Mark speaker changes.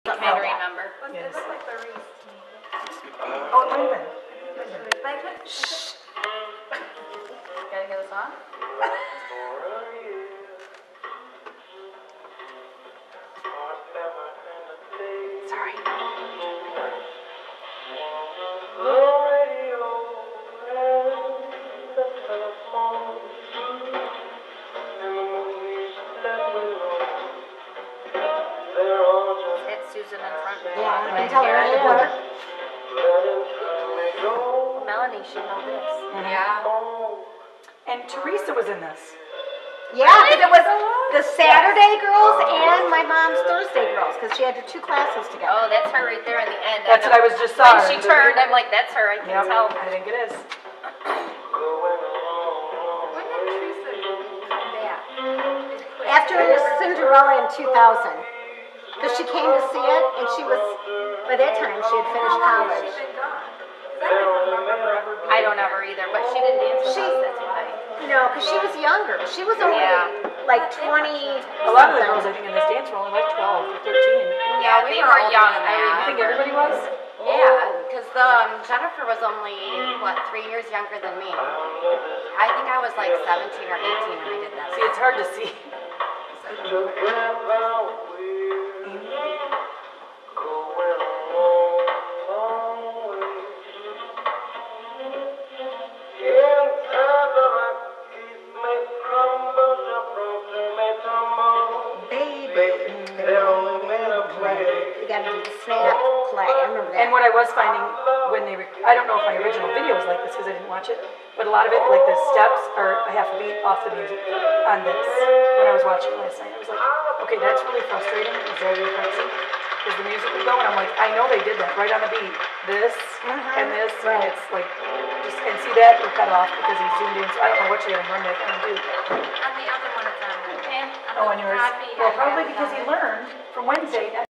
Speaker 1: Trying to remember.
Speaker 2: Yes.
Speaker 3: Oh,
Speaker 2: Oh, wait a minute.
Speaker 1: Shh. Gotta hear the song? Sorry. Hit Susan in front.
Speaker 3: Yeah, I can tell her right there.
Speaker 1: Melanie should know this.
Speaker 2: Yeah. And Teresa was in this.
Speaker 3: Yeah, because it was the Saturday girls and my mom's Thursday girls, because she had her two classes together.
Speaker 1: Oh, that's her right there in the end.
Speaker 2: That's what I was just saw.
Speaker 1: When she turned, I'm like, that's her. I can
Speaker 2: Yep,
Speaker 1: tell.
Speaker 2: I think it is.
Speaker 4: When did Teresa come back?
Speaker 3: After Cinderella in 2000, because she came to see it, and she was, by that time, she had finished college.
Speaker 1: I don't ever either, but she didn't dance with us, that's why.
Speaker 3: No, because she was younger. She was only like 20.
Speaker 2: A lot of the girls, I think, in this dance were only like 12 or 13.
Speaker 1: Yeah, they were young.
Speaker 2: I think everybody was.
Speaker 5: Yeah, because Jennifer was only, 3 years younger than me. I think I was like 17 or 18 when I did that.
Speaker 2: See, it's hard to see.
Speaker 3: You gotta do the snap play. I remember that.
Speaker 2: And what I was finding when they, I don't know if my original video was like this because I didn't watch it, but a lot of it, like the steps are a half a beat off the music on this. When I was watching it last night, I was like, okay, that's really frustrating. It's very crazy. Because the music would go, and I'm like, I know they did that right on the beat. This and this, and it's like, just, and see that we're cut off because he's zoomed in, so I don't know what you're going to run that and do.
Speaker 4: On the other one, it's on.
Speaker 1: Okay.
Speaker 2: Oh, on yours? Well, probably because he learned from Wednesday.